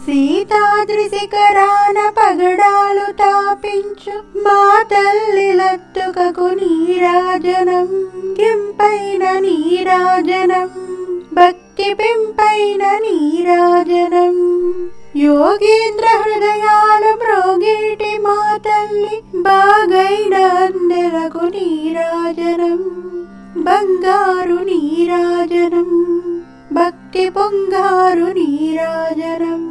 సీతాద్రి శిఖరాన పగడాలు తాపించు మా తల్లి లత్తుకకు నీరాజనం కింపైన నీరాజనం భక్తి పెంపైన నీరాజనం యోగేంద్ర హృదయాలు మ్రోగేటి మా తల్లి బాగైన అందెలకు నీరాజనం బంగారు నీరాజనం భక్తి పొంగారు నీరాజనం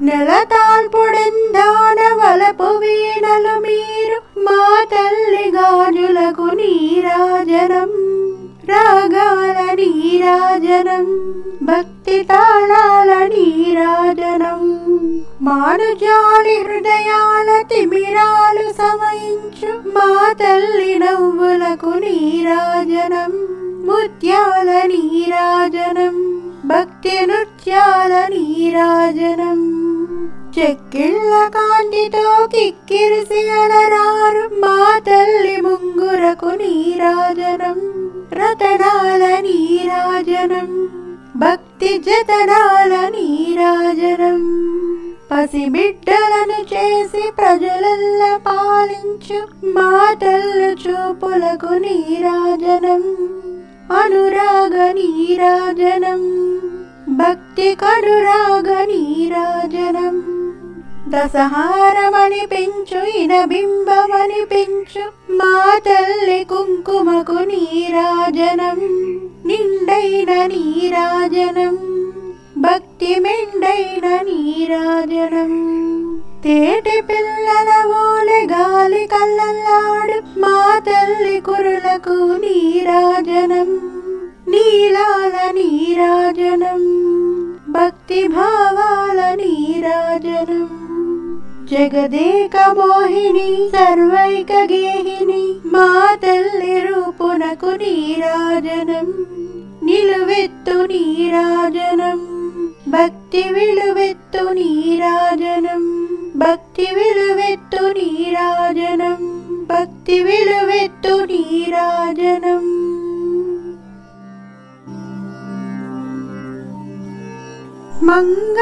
నెలతాల్పుడెందాన వలపు వీణలు మీరు మా తల్లి గాజులకు నీరాజనం రాగాల నీరాజనం భక్తి తాళాల నీరాజనం మానుజాలి హృదయాల తిమిరాలు సమయించు మా తల్లి నవ్వులకు నీరాజనం ముత్యాల నీరాజనం భక్తి నృత్యాల నీరాజనం చెక్కిళ్ళ కాంతితో కిక్కిరిసి అలరారు మా తల్లి ముంగురకు నీరాజనం రతనాల నీరాజనం భక్తి జతనాల నీరాజనం పసిబిడ్డలను చేసి ప్రజలల్ల పాలించు మా తల్లి చూపులకు నీరాజనం అనురాగ నీరాజనం భక్తి కనురాగ నీరాజనం దశహారమని పెంచు ఇనబింబమని పెంచు మా తల్లి కుంకుమకు నీరాజనం నిండైన నీరాజనం భక్తి మెండైన నీరాజనం తేటి పిల్లల ఓలె గాలి కళ్ళల్లాడు మా తల్లి కురులకు నీరాజనం నీలాల నీరాజనం భక్తి భావాల నీరాజనం జగదేక మోహిని సర్వైక గేహిని మా తల్లి రూపునకు నీరాజనం నిలువెత్తు నీరాజనం భక్తి విలువెత్తు నీరాజనం భక్తి విలువెత్తు నీరాజనం భక్తి విలువెత్తు నీరాజనం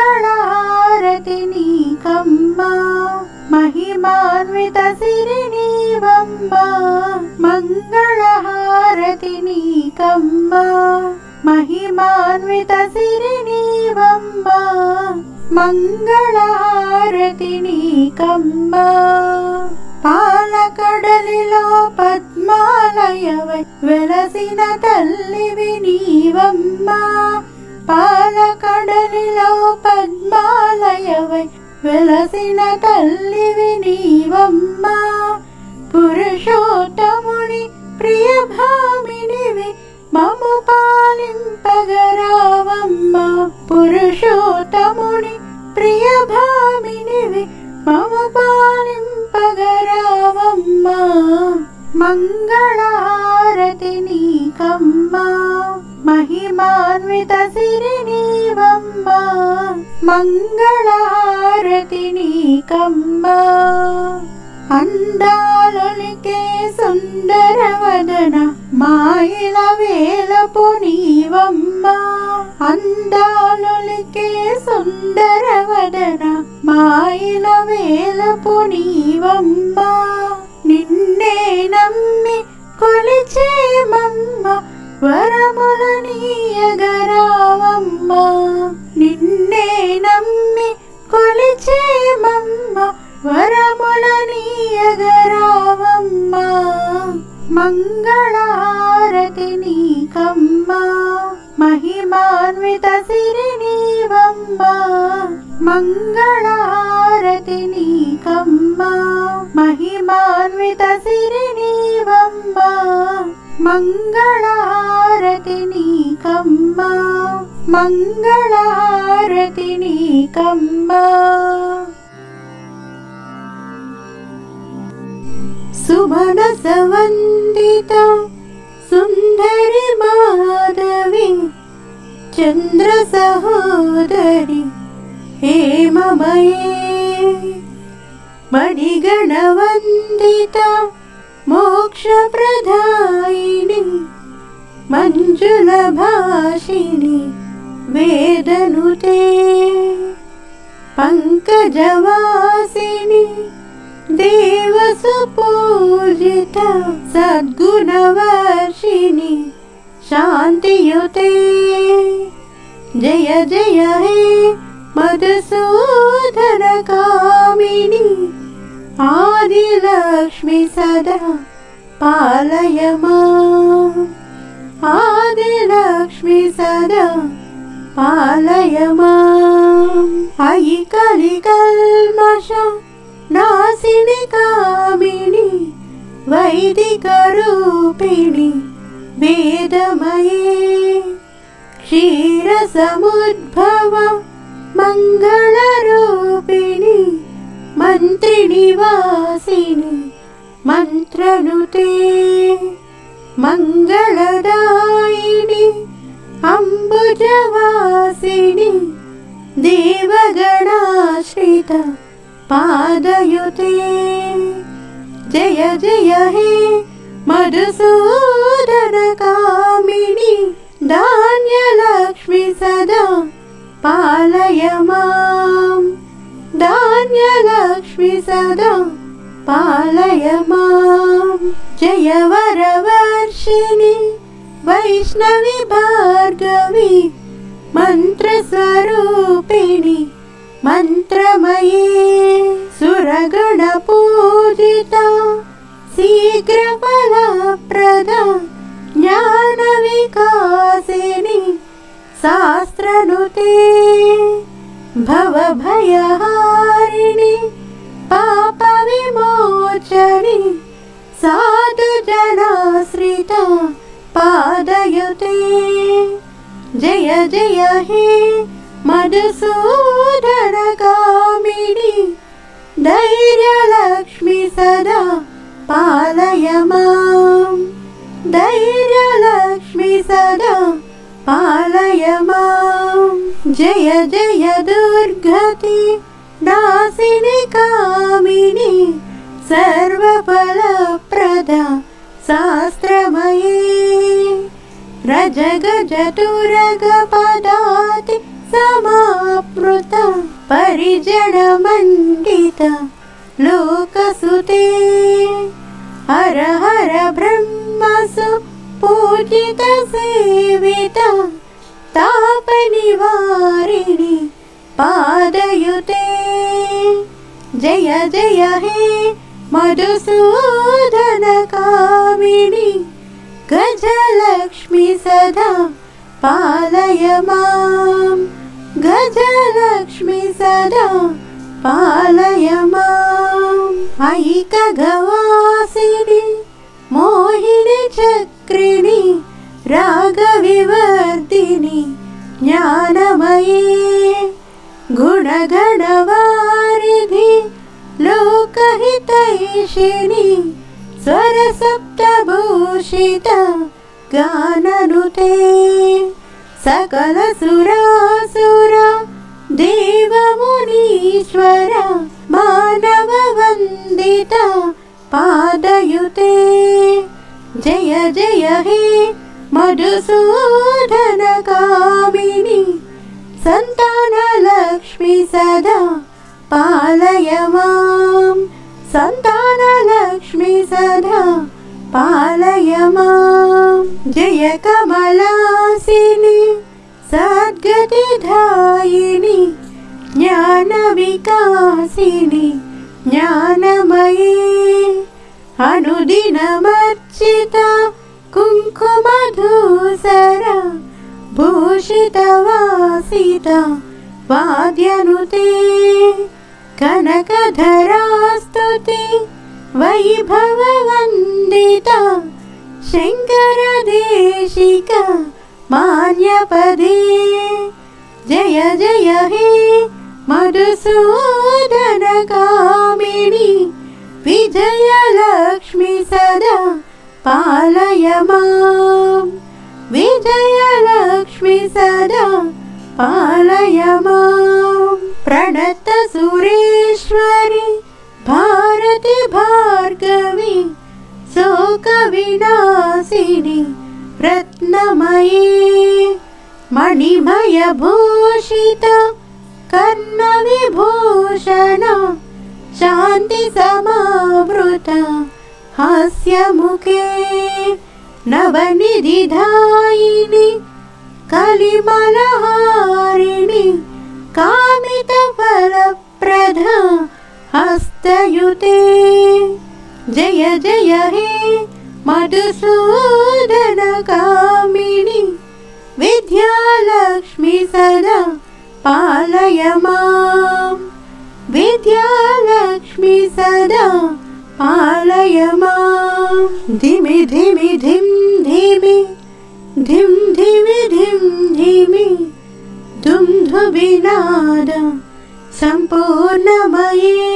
మంగళహారతి నీకమ్మా మహిమాన్విత సిరి నీవమ్మా మంగళహారతి నీకమ్మా మహిమాన్విత సిరి నీవమ్మా మంగళహారతి నీకమ్మా పాలకడలిలో పద్మాలయవై వెలసిన తల్లివి నీవమ్మా పాలకడలిలో పద్మాలయవై వెలసిన తల్లివి నీవమ్మా పురుషోత్తముని ప్రియ భామినివి మము పాలింపగరావమ్మా పురుషోత్తముని ప్రియ భామినివి మము పాలింపగరావమ్మా మంగళహారతి నీకమ్మా మహిమాన్విత సిరి నీవమ్మా మంగళహారతి నీకమ్మా అందాలొలికే సుందర వదన మాయిల వేలపు నీవమ్మా అందాలొలికే సుందర వదన మాయిల వేలపు నీవమ్మా నిన్నే నమ్మి కొలిచేమమ్మ వరముల నీయగరావమ్మా నిన్నే నమ్మి కొలిచేమమ్మ వరముల నీయగరావమ్మా మంగళహారతి నీకమ్మా మహిమాన్విత సిరి నీవమ్మా మంగళహారతి నీకమ్మా మహిమాన్విత సిరి నీవమ్మా మంగళహారతి నీకమ్మా మంగళహారతి నీకమ్మా సుమనసవందిత సుందరి మాధవి చంద్ర సహోదరి హేమమయే మణిగణవందిత మోక్షప్రదాయిని మంజుల భాషిణి వేదనుతే पङ्कजवासिनि देवसुपूजिता सद्गुणवर्षिणि शान्तियुते जय जय हे मधुसूदनकामिनि आदिलक्ष्मि सदा पालय माम् आदिलक्ष्मि सदा पालय माम् अयि कलिकल्मष नासिनि कामिनि वैदिकरूपिणि वेदमये क्षीरसमुद्भव मङ्गलरूपिणि मन्त्रिनिवासिनि मन्त्रनुते मङ्गलदायिनि अम्बुजवासिनि देवगणाश्रित पादयुते जय जय हे मधुसूदनकामिनि धान्यलक्ष्मि सदा पालय माम् धान्यलक्ष्मि सदा पालय माम् जय वरवर्षिणि वैष्णवि भार्गवी मन्त्रस्वरूपिणि मन्त्रमये सुरगणपूजिता शीघ्रफलप्रदा ज्ञानविकासिनि शास्त्रनुते भवभयहारिणि पापविमोचनि साधुजनाश्रिता पादयुते जय जय हे मधुसूदनकामिनि धैर्यलक्ष्मि सदा पालय माम् धैर्यलक्ष्मि सदा पालय माम् जय जय दुर्गति नासिनि कामिनि सर्वफलप्रदा शास्त्रमये रजगजतुरगपदाति समाप्नुता परिजनमण्डिता लोकसुते हर हर ब्रह्मसु पूजिता सेविता तापनिवारिणि पादयुते जय जय हे मधुसूदनकामिनि गजलक्ष्मि सदा पालय माम् गजलक्ष्मि सदा पालय माम् अयि खगवासिनि मोहिनि चक्रिणि रागविवर्धिनि ज्ञानमये गुणगणवारिधि लोकहितैषिणि स्वरसप्तभूषिता गाननुते सकलसुरासुर देवमुनीश्वर मानववन्दिता पादयुते जय जय हे मधुसूदनकामिनि सन्तानलक्ष्मि सदा पालय माम् सन्तानलक्ष्मि सदा पालय माम् जय कमलासिनि सद्गतिदायिनि ज्ञानविकासिनि ज्ञानमये अनुदिनमर्चिता कुङ्कुमधूसरा भूषितवासिता वाद्यनुते कनकधरास्तुति वैभववन्दिता शङ्करदेशिका मान्यपदे जय जय हे मधुसूदनकामिनि विजयलक्ष्मि सदा पालय माम् विजयलक्ष्मि सदा पालय माम् प्रणतसुरेश्वरि भारति भार्गवी शोकविनाशिनि रत्नमये मणिमयभूषिता కర్ణ విభూషణ శాంతి సమావృత హాస్యముఖే నవనిధిదాయిని కలిమలహారిణి కామిత ఫలప్రద హస్తయుతే జయ జయ హే మధుసూదన కామిని విద్యాలక్ష్మి సదా పాలయ మాం విద్యాలక్ష్మి సదా పాలయ మాం ధిమి ధిమి ధిం ధిమి ధిం ధిమి ధిం ధిమి దుందుభినాద సంపూర్ణమయే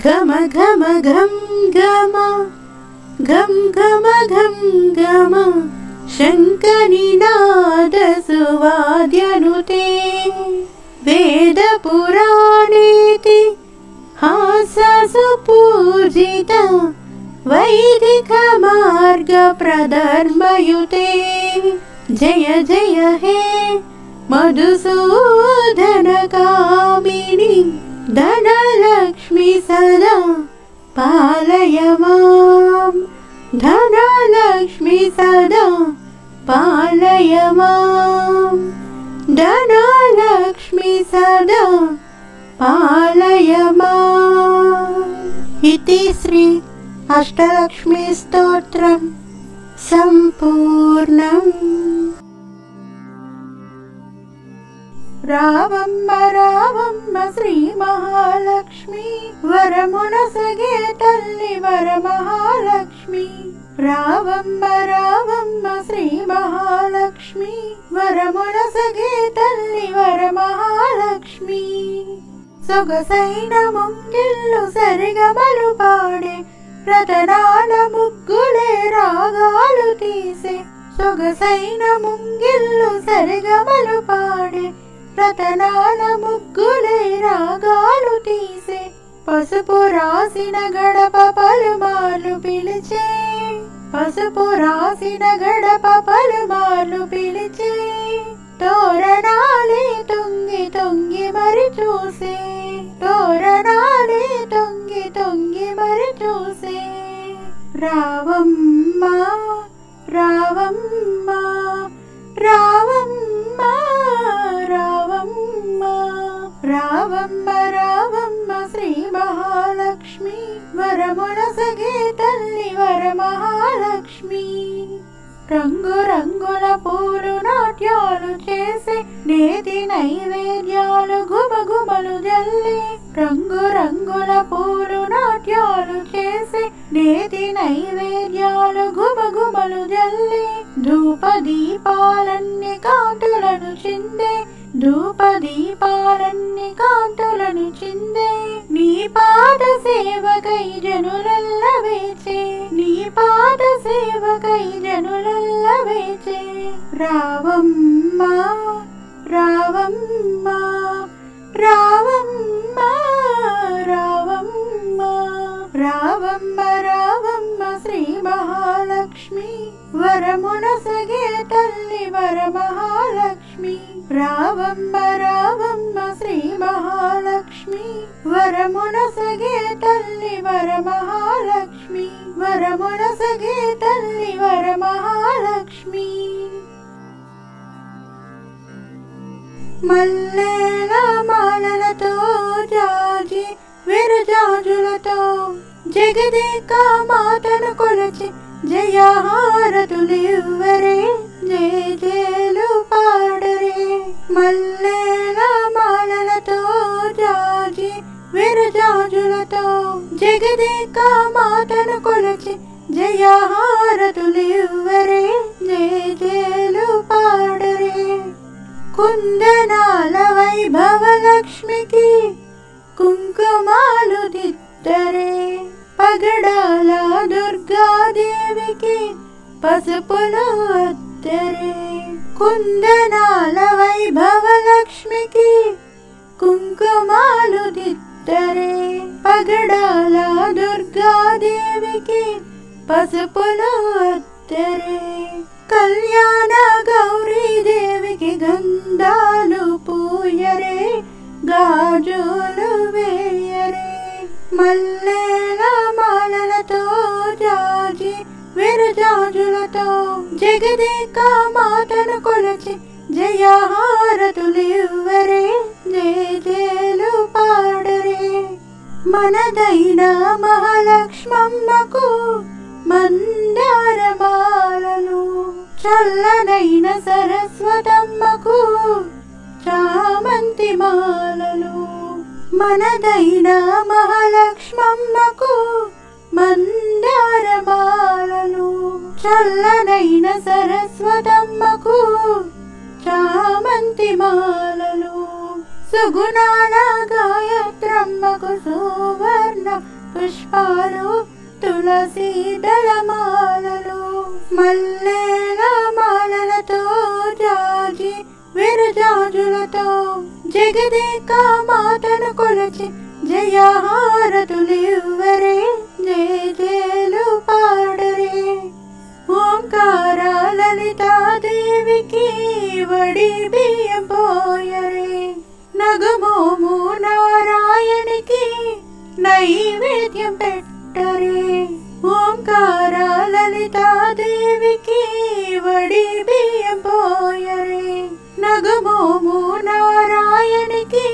ఘమ ఘమ ఘం ఘమ ఘం ఘమ ఘం ఘమ శంఖనినాద సువాద్యనుతే వేద పురాణేతి హాససు పూజిత వైదిక మార్గ ప్రధర్మయుతే జయ జయ హే మధుసూదన కామిని ధనలక్ష్మి సదా పాలయ మాం ధనలక్ష్మి సదా పాలయ మాం ధనలక్ష్మి సదా పాలయ మాం ఇతి శ్రీ అష్టలక్ష్మి స్తోత్రం సంపూర్ణం. రావమ్మ రావమ్మ శ్రీ మహాలక్ష్మి వరమునసగే తల్లి వరమహాలక్ష్మి. రావమ్మ రావమ్మ శ్రీ మహాలక్ష్మి వరమునసగే తల్లి వరమహాలక్ష్మి. సొగసైన ముంగిల్లు సరిగమలు పాడే రతనాల ముగ్గులే రాగాలు తీసే. సొగసైన ముంగిల్లు సరిగమలు పాడే రతనాల ముగ్గులే రాగాలు తీసే. పసుపు రాసిన గడప పలుమార్లు పిలిచే పసుపు రాసిన గడప పలుమార్లు పిలిచే. తోరణాలే తొంగి తొంగి మరి చూసే తోరణాలే తొంగి తొంగి మరి చూసే. రావమ్మ రావమ్మ రావమ్మ రావమ్మ రావమ్మ రావమ్మ శ్రీ మహాలక్ష్మి వరమునసగే తల్లి వరమహాలక్ష్మి. రంగు రంగుల పూలు నాట్యాలు చేసే నేతి నైవేద్యాలు గుమగుమలు జల్లి. రంగు రంగుల పూలు నాట్యాలు చేసే నేతి నైవేద్యాలు గుమగుమలు జల్లి. ధూప దీపాలన్నీ కాంతులను చిందే ధూప దీపాలన్నీ కాంతులను చిందే. నీ పాద సేవకై జనులల్ల వేచే నీ పాద సేవకై జనులల్ల వేచే. రావమ్మ రావమ్మ రావమ్మ రావమ్మ రావమ్మ రావమ్మ శ్రీ మహాలక్ష్మి వరమునసగే తల్లి వరమహాలక్ష్మి. రావమ్మ రావమ్మ శ్రీ మహాలక్ష్మి వరమునసగే తల్లి వరమహాలక్ష్మి వరమునసగే తల్లి వరమహాలక్ష్మి. మల్లేల మాలలతో జాజి విరజాజులతో జగదేక మాతను కొలచి జయహారతులివ్వరే జయ జయలు పాడరే. మల్లేల మాలలతో జాజి విరజాజులతో జగదేక మాతను కొలచి జయహారతులివ్వరే జయ జయలు పాడరే. కుందనాల వైభవలక్ష్మికి కుంకుమాలు దిద్దరే. పగడాల దుర్గాదేవికి పసుపులు అద్దరే. కుందనాల వైభవలక్ష్మికి కుంకుమాలు దిద్దరే. పగడాల దుర్గాదేవికి పసుపులు అద్దరే. కళ్యాణ గౌరీదేవికి గంధాలు పూయరే మల్లెల మాలలతో జాజి విరజాజులతో జగదేక మాతను కొలచి జయహారతులివ్వరే, జేజేలు పాడరే. మనదైన మహాలక్ష్మమ్మకు మందారమాలలు, చల్లనైన సరస్వతమ్మకు చామంతి మాలలు. మనదైన మహాలక్ష్మమ్మకు మందారమాలలు, చల్లనైన సరస్వతమ్మకు చామంతి మాలలు. సుగుణాల గాయత్రమ్మకు సువర్ణ పుష్పాలు, తులసి దళమాలలు. మల్లెల మాలలతో జాజి విరజాజులతో జగదేక మాతను కొలచి జయహారతులివ్వరే, జేజేలు పాడరే. ఓంకార లలితాదేవికి వడి బియ్యం పోయరే, నగమోము నారాయణికి నైవేద్యం పెట్టరే. ఓంకార లలితాదేవికి వడి బియ్యం పోయరే, నగమోము నారాయణికి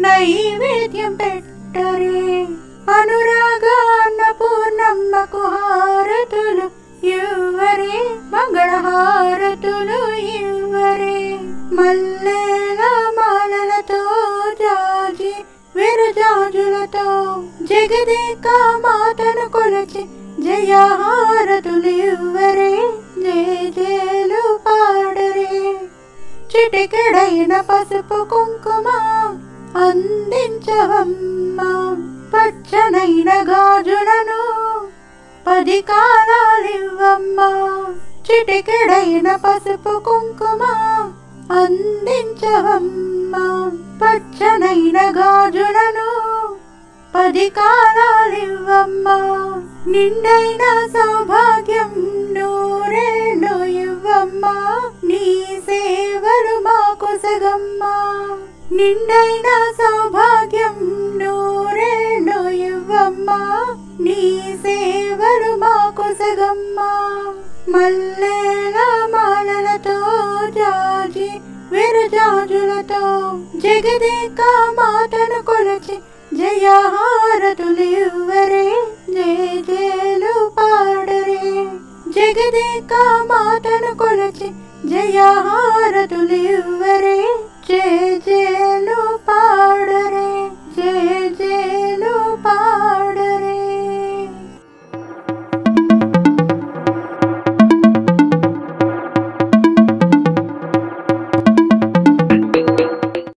నైవేద్యం పెట్టరే. అనురాగ అన్నపూర్ణమ్మకు హారతులు ఇవ్వరే, మంగళహారతులు ఇవ్వరే. మల్లెల మాలలతో జాజి విరజాజులతో జగదేక మాతను కొలచి జయహారతులివ్వరే, జేజేలు పాడరే. చిటికెడైన పసుపు కుంకుమ అందించవమ్మా, పచ్చనైన గాజులను 10 కాలాలివ్వమ్మా. చిటికెడైన పసుపు కుంకుమ అందించవమ్మా, పచ్చనైన గాజులను 10 కాలాలివ్వమ్మా. నిండైన సౌభాగ్యం నూరేళ్ళు ఇవ్వమ్మా, నీ సేవలు మాకు సగమ్మా. నిండైన సౌభాగ్యం నూరేళ్ళు ఇవ్వమ్మా, నీ సేవలు మాకు సగమ్మా. మల్లెల మాలలతో జాజి విరజాజులతో జగదేక మాతను కొలచి జయహారతులివ్వరే, జేజేలు పాడరే. జగదేక మాతను కొలచి జయహారతులివ్వరే, జయ